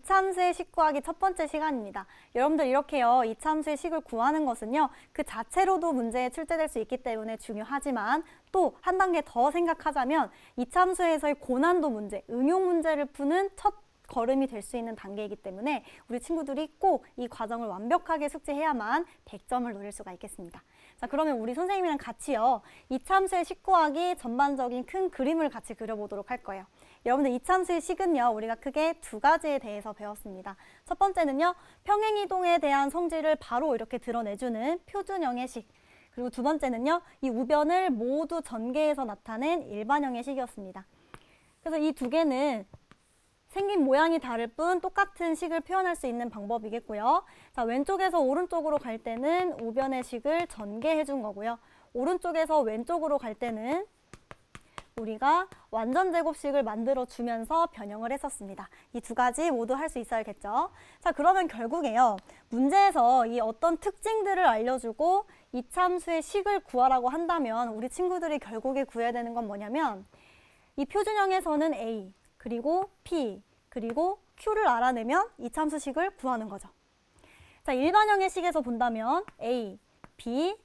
이참수의 식 구하기 첫 번째 시간입니다. 여러분들 이렇게요. 이참수의 식을 구하는 것은요. 그 자체로도 문제에 출제될 수 있기 때문에 중요하지만 또 한 단계 더 생각하자면 이참수에서의 고난도 문제, 응용 문제를 푸는 첫 걸음이 될 수 있는 단계이기 때문에 우리 친구들이 꼭 이 과정을 완벽하게 숙지해야만 100점을 노릴 수가 있겠습니다. 자, 그러면 우리 선생님이랑 같이요. 이참수의 식 구하기 전반적인 큰 그림을 같이 그려보도록 할 거예요. 여러분들 이참수의 식은요. 우리가 크게 두 가지에 대해서 배웠습니다. 첫 번째는요. 평행이동에 대한 성질을 바로 이렇게 드러내주는 표준형의 식. 그리고 두 번째는요. 이 우변을 모두 전개해서 나타낸 일반형의 식이었습니다. 그래서 이 두 개는 생긴 모양이 다를 뿐 똑같은 식을 표현할 수 있는 방법이겠고요. 자, 왼쪽에서 오른쪽으로 갈 때는 우변의 식을 전개해 준 거고요. 오른쪽에서 왼쪽으로 갈 때는 우리가 완전 제곱식을 만들어 주면서 변형을 했었습니다. 이 두 가지 모두 할 수 있어야겠죠. 자, 그러면 결국에요. 문제에서 이 어떤 특징들을 알려주고 이참수의 식을 구하라고 한다면 우리 친구들이 결국에 구해야 되는 건 뭐냐면 이 표준형에서는 A, 그리고 P, 그리고 Q를 알아내면 이참수식을 구하는 거죠. 자, 일반형의 식에서 본다면 A, B,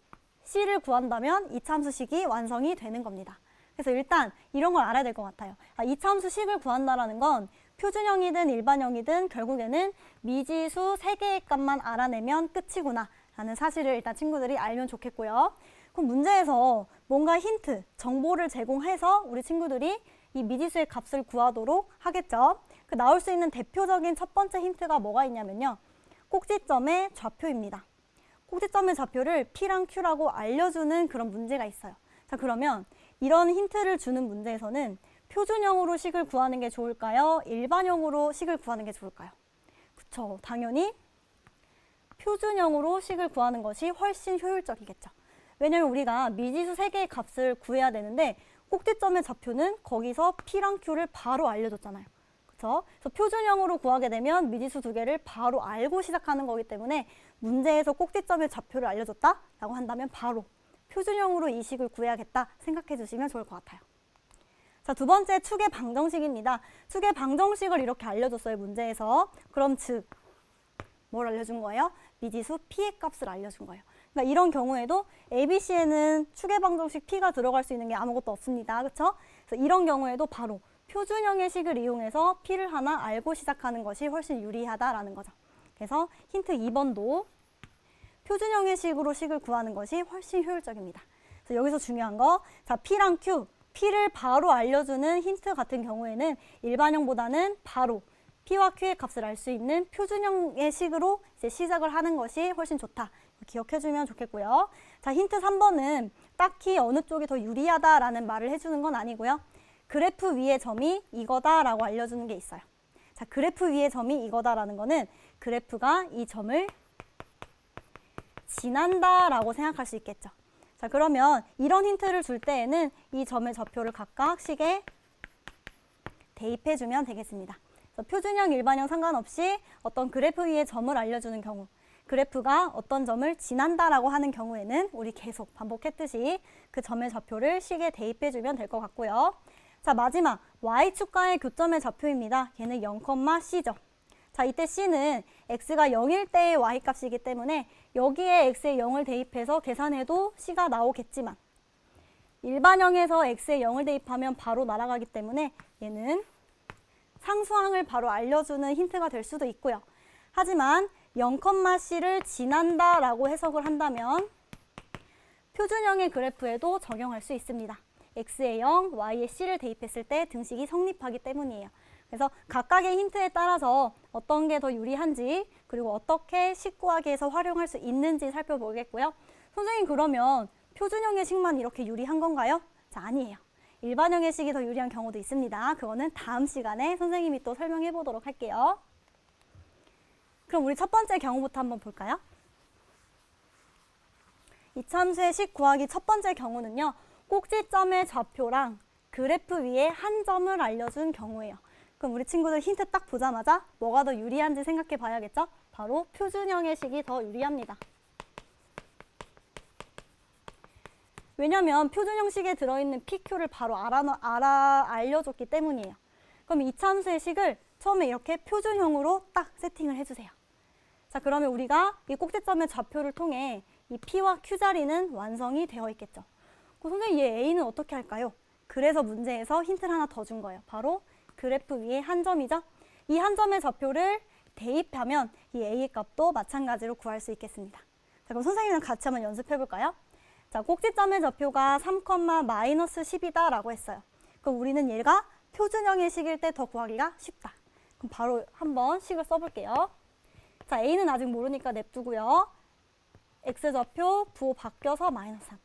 C를 구한다면 이참수식이 완성이 되는 겁니다. 그래서 일단 이런 걸 알아야 될 것 같아요. 이참수식을 구한다는 건 표준형이든 일반형이든 결국에는 미지수 3개의 값만 알아내면 끝이구나 라는 사실을 일단 친구들이 알면 좋겠고요. 그럼 문제에서 뭔가 힌트, 정보를 제공해서 우리 친구들이 이 미지수의 값을 구하도록 하겠죠. 그 나올 수 있는 대표적인 첫 번째 힌트가 뭐가 있냐면요. 꼭지점의 좌표입니다. 꼭지점의 좌표를 P랑 Q라고 알려주는 그런 문제가 있어요. 자, 그러면 이런 힌트를 주는 문제에서는 표준형으로 식을 구하는 게 좋을까요? 일반형으로 식을 구하는 게 좋을까요? 그쵸, 당연히 표준형으로 식을 구하는 것이 훨씬 효율적이겠죠. 왜냐면 우리가 미지수 3개의 값을 구해야 되는데 꼭지점의 좌표는 거기서 P랑 Q를 바로 알려줬잖아요. 그렇죠? 그래서 표준형으로 구하게 되면 미지수 2개를 바로 알고 시작하는 거기 때문에 문제에서 꼭지점의 좌표를 알려줬다라고 한다면 바로 표준형으로 이 식을 구해야겠다 생각해 주시면 좋을 것 같아요. 자, 두 번째 축의 방정식입니다. 축의 방정식을 이렇게 알려줬어요, 문제에서. 그럼 즉, 뭘 알려준 거예요? 미지수 P의 값을 알려준 거예요. 그러니까 이런 경우에도 ABC에는 축의 방정식 P가 들어갈 수 있는 게 아무것도 없습니다. 그렇죠? 그래서 이런 경우에도 바로 표준형의 식을 이용해서 P를 하나 알고 시작하는 것이 훨씬 유리하다라는 거죠. 그래서 힌트 2번도 표준형의 식으로 식을 구하는 것이 훨씬 효율적입니다. 그래서 여기서 중요한 거, 자, P랑 Q, P를 바로 알려주는 힌트 같은 경우에는 일반형보다는 바로 P와 Q의 값을 알 수 있는 표준형의 식으로 이제 시작을 하는 것이 훨씬 좋다. 기억해주면 좋겠고요. 자, 힌트 3번은 딱히 어느 쪽이 더 유리하다라는 말을 해주는 건 아니고요. 그래프 위의 점이 이거다라고 알려주는 게 있어요. 자, 그래프 위의 점이 이거다라는 거는 그래프가 이 점을 지난다라고 생각할 수 있겠죠. 자, 그러면 이런 힌트를 줄 때에는 이 점의 좌표를 각각 식에 대입해주면 되겠습니다. 그래서 표준형, 일반형 상관없이 어떤 그래프 위의 점을 알려주는 경우, 그래프가 어떤 점을 지난다라고 하는 경우에는 우리 계속 반복했듯이 그 점의 좌표를 식에 대입해주면 될 것 같고요. 자, 마지막 Y축과의 교점의 좌표입니다. 걔는 0,C죠. 자, 이때 C는 X가 0일 때의 Y값이기 때문에 여기에 X에 0을 대입해서 계산해도 C가 나오겠지만 일반형에서 X에 0을 대입하면 바로 날아가기 때문에 얘는 상수항을 바로 알려주는 힌트가 될 수도 있고요. 하지만 0,C를 지난다라고 해석을 한다면 표준형의 그래프에도 적용할 수 있습니다. X에 0, Y에 C를 대입했을 때 등식이 성립하기 때문이에요. 그래서 각각의 힌트에 따라서 어떤 게 더 유리한지 그리고 어떻게 식 구하기에서 활용할 수 있는지 살펴보겠고요. 선생님, 그러면 표준형의 식만 이렇게 유리한 건가요? 자, 아니에요. 일반형의 식이 더 유리한 경우도 있습니다. 그거는 다음 시간에 선생님이 또 설명해 보도록 할게요. 그럼 우리 첫 번째 경우부터 한번 볼까요? 이참수의 식 구하기 첫 번째 경우는요. 꼭지점의 좌표랑 그래프 위에 한 점을 알려준 경우예요. 그럼 우리 친구들 힌트 딱 보자마자 뭐가 더 유리한지 생각해 봐야겠죠? 바로 표준형의 식이 더 유리합니다. 왜냐면 표준형식에 들어있는 PQ를 바로 알려줬기 때문이에요. 그럼 이참수의 식을 처음에 이렇게 표준형으로 딱 세팅을 해주세요. 자, 그러면 우리가 이 꼭지점의 좌표를 통해 이 P와 Q 자리는 완성이 되어 있겠죠. 선생님, 얘 A는 어떻게 할까요? 그래서 문제에서 힌트를 하나 더 준 거예요. 바로 그래프 위에 한 점이죠. 이 한 점의 좌표를 대입하면 이 A의 값도 마찬가지로 구할 수 있겠습니다. 자, 그럼 선생님이랑 같이 한번 연습해 볼까요? 자, 꼭지점의 좌표가 3,-10이다 라고 했어요. 그럼 우리는 얘가 표준형의 식일 때 더 구하기가 쉽다. 그럼 바로 한번 식을 써볼게요. 자, A는 아직 모르니까 냅두고요. X좌표 부호 바뀌어서 -3.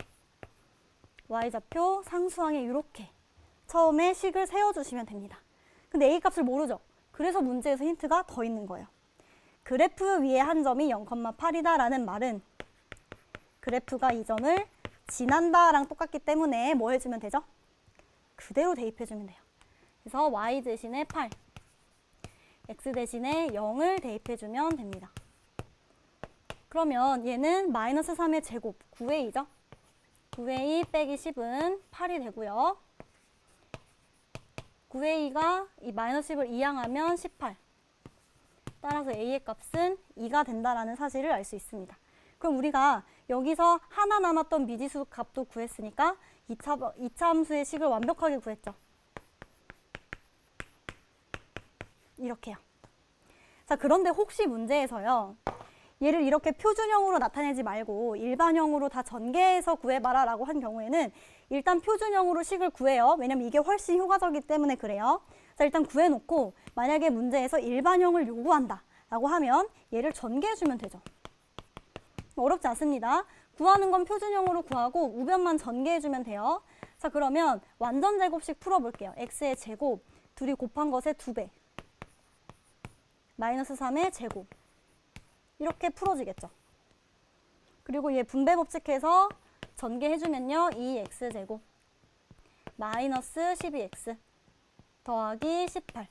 Y좌표 상수항에 이렇게 처음에 식을 세워주시면 됩니다. 근데 A 값을 모르죠? 그래서 문제에서 힌트가 더 있는 거예요. 그래프 위에 한 점이 0,8이다 라는 말은 그래프가 이 점을 지난다 랑 똑같기 때문에 뭐 해주면 되죠? 그대로 대입해주면 돼요. 그래서 Y 대신에 8, X 대신에 0을 대입해주면 됩니다. 그러면 얘는 -3의 제곱, 9A죠? 9A 빼기 10은 8이 되고요. 9A가 이 -10을 이항하면 18. 따라서 A의 값은 2가 된다라는 사실을 알 수 있습니다. 그럼 우리가 여기서 하나 남았던 미지수 값도 구했으니까 2차 함수의 식을 완벽하게 구했죠. 이렇게요. 자, 그런데 혹시 문제에서요. 얘를 이렇게 표준형으로 나타내지 말고 일반형으로 다 전개해서 구해봐라 라고 한 경우에는 일단 표준형으로 식을 구해요. 왜냐면 이게 훨씬 효과적이기 때문에 그래요. 자, 일단 구해놓고 만약에 문제에서 일반형을 요구한다 라고 하면 얘를 전개해주면 되죠. 어렵지 않습니다. 구하는 건 표준형으로 구하고 우변만 전개해주면 돼요. 자, 그러면 완전 제곱식 풀어볼게요. x의 제곱, 둘이 곱한 것의 2배. -3의 제곱. 이렇게 풀어지겠죠. 그리고 얘 분배 법칙해서 전개해주면요. 2x제곱 -12x 더하기 18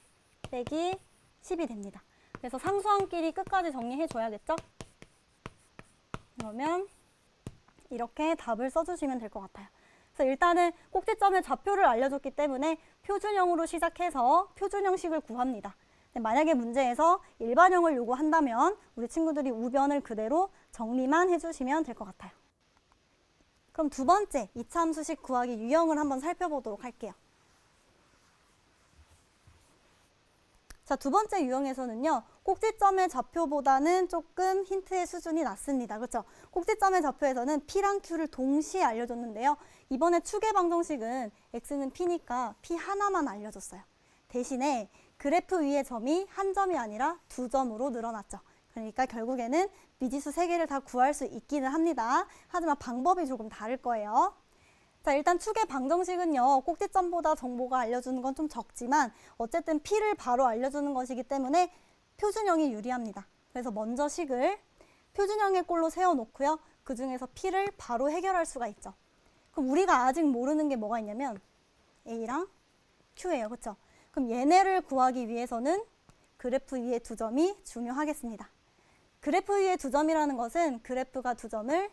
빼기 10이 됩니다. 그래서 상수항끼리 끝까지 정리해줘야겠죠? 그러면 이렇게 답을 써주시면 될 것 같아요. 그래서 일단은 꼭지점의 좌표를 알려줬기 때문에 표준형으로 시작해서 표준형식을 구합니다. 만약에 문제에서 일반형을 요구한다면 우리 친구들이 우변을 그대로 정리만 해주시면 될 것 같아요. 그럼 두 번째, 이차함수식 구하기 유형을 한번 살펴보도록 할게요. 자, 두 번째 유형에서는요. 꼭지점의 좌표보다는 조금 힌트의 수준이 낮습니다. 그렇죠? 꼭지점의 좌표에서는 P랑 Q를 동시에 알려줬는데요. 이번에 추계 방정식은 X는 P니까 P 하나만 알려줬어요. 대신에 그래프 위의 점이 한 점이 아니라 2점으로 늘어났죠. 그러니까 결국에는 미지수 3개를 다 구할 수 있기는 합니다. 하지만 방법이 조금 다를 거예요. 자, 일단 추계 방정식은요. 꼭지점보다 정보가 알려주는 건 좀 적지만 어쨌든 P를 바로 알려주는 것이기 때문에 표준형이 유리합니다. 그래서 먼저 식을 표준형의 꼴로 세워놓고요. 그 중에서 P를 바로 해결할 수가 있죠. 그럼 우리가 아직 모르는 게 뭐가 있냐면 A랑 Q예요. 그렇죠? 그럼 얘네를 구하기 위해서는 그래프 위에 2점이 중요하겠습니다. 그래프 위에 2점이라는 것은 그래프가 2점을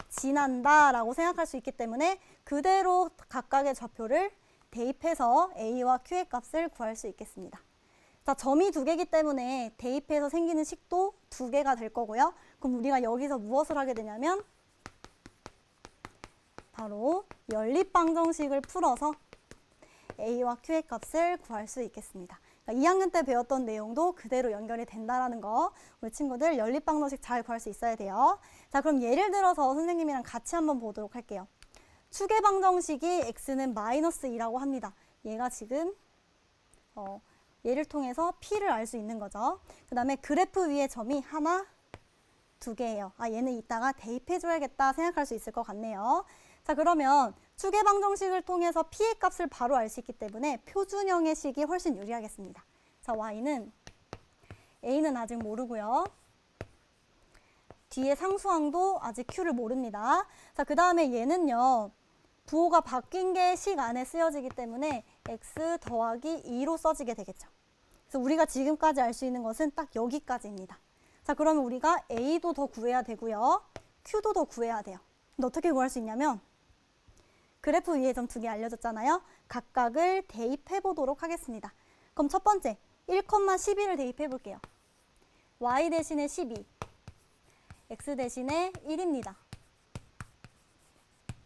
지난다라고 생각할 수 있기 때문에 그대로 각각의 좌표를 대입해서 A와 Q의 값을 구할 수 있겠습니다. 자, 점이 2개이기 때문에 대입해서 생기는 식도 2개가 될 거고요. 그럼 우리가 여기서 무엇을 하게 되냐면 바로 연립방정식을 풀어서 A와 Q의 값을 구할 수 있겠습니다. 그러니까 2학년 때 배웠던 내용도 그대로 연결이 된다는 거 우리 친구들 연립방정식 잘 구할 수 있어야 돼요. 자, 그럼 예를 들어서 선생님이랑 같이 한번 보도록 할게요. 추계방정식이 x는 -2라고 합니다. 얘가 지금 얘를 통해서 P를 알 수 있는 거죠. 그 다음에 그래프 위에 점이 하나, 2개예요. 아, 얘는 이따가 대입해줘야겠다 생각할 수 있을 것 같네요. 자, 그러면 추계방정식을 통해서 P의 값을 바로 알 수 있기 때문에 표준형의 식이 훨씬 유리하겠습니다. 자, Y는 A는 아직 모르고요. 뒤에 상수항도 아직 Q를 모릅니다. 자, 그 다음에 얘는요. 부호가 바뀐 게 식 안에 쓰여지기 때문에 X 더하기 2로 써지게 되겠죠. 그래서 우리가 지금까지 알 수 있는 것은 딱 여기까지입니다. 자, 그러면 우리가 A도 더 구해야 되고요. Q도 더 구해야 돼요. 근데 어떻게 구할 수 있냐면 그래프 위에 점 2개 알려줬잖아요. 각각을 대입해 보도록 하겠습니다. 그럼 첫 번째 1,12를 대입해 볼게요. y 대신에 12, x 대신에 1입니다.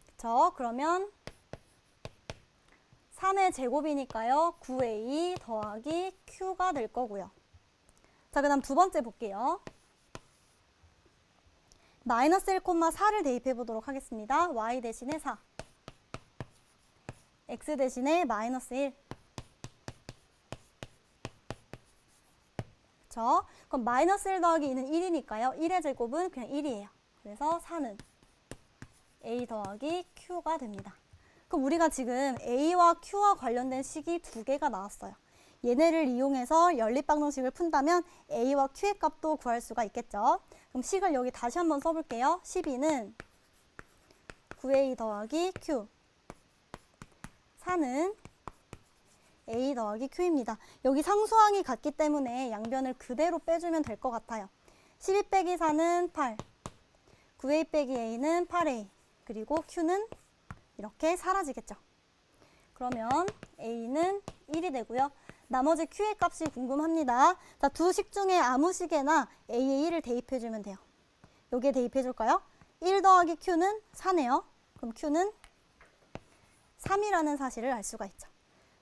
그쵸? 그러면 3의 제곱이니까요. 9a 더하기 q가 될 거고요. 자, 그 다음 두 번째 볼게요. 마이너스 1,4를 대입해 보도록 하겠습니다. y 대신에 4, x 대신에 마이너스 1. 그쵸? 그럼 마이너스 1 더하기 2는 1이니까요. 1의 제곱은 그냥 1이에요. 그래서 4는 a 더하기 q가 됩니다. 그럼 우리가 지금 a와 q와 관련된 식이 두 개가 나왔어요. 얘네를 이용해서 연립방정식을 푼다면 a와 q의 값도 구할 수가 있겠죠. 그럼 식을 여기 다시 한번 써볼게요. 12는 9a 더하기 q, 4는 a 더하기 q입니다. 여기 상수항이 같기 때문에 양변을 그대로 빼주면 될 것 같아요. 12 빼기 4는 8, 9a 빼기 a는 8a, 그리고 q는 이렇게 사라지겠죠. 그러면 a는 1이 되고요. 나머지 q의 값이 궁금합니다. 자, 두 식 중에 아무 식에나 a에 1을 대입해주면 돼요. 여기에 대입해줄까요? 1 더하기 q는 4네요. 그럼 q는 3이라는 사실을 알 수가 있죠.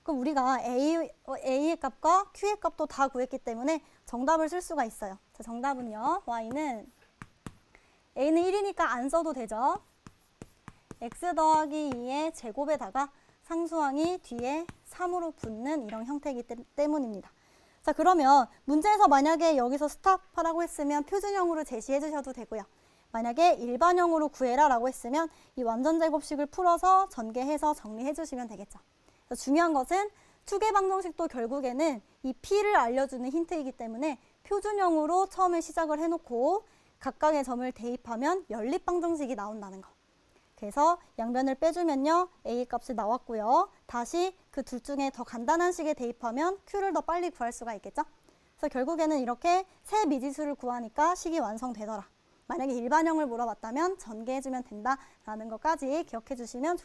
그럼 우리가 a의 값과 q의 값도 다 구했기 때문에 정답을 쓸 수가 있어요. 자, 정답은요. y는 a는 1이니까 안 써도 되죠. x 더하기 2의 제곱에다가 상수항이 뒤에 3으로 붙는 이런 형태이기 때문입니다. 자, 그러면 문제에서 만약에 여기서 스탑하라고 했으면 표준형으로 제시해 주셔도 되고요. 만약에 일반형으로 구해라 라고 했으면 이 완전제곱식을 풀어서 전개해서 정리해 주시면 되겠죠. 중요한 것은 추계방정식도 결국에는 이 p를 알려주는 힌트이기 때문에 표준형으로 처음에 시작을 해놓고 각각의 점을 대입하면 연립방정식이 나온다는 거. 그래서 양변을 빼주면요. a 값이 나왔고요. 다시 그 둘 중에 더 간단한 식에 대입하면 q를 더 빨리 구할 수가 있겠죠. 그래서 결국에는 이렇게 세 미지수를 구하니까 식이 완성되더라. 만약에 일반형을 물어봤다면 전개해주면 된다라는 것까지 기억해 주시면 좋겠습니다.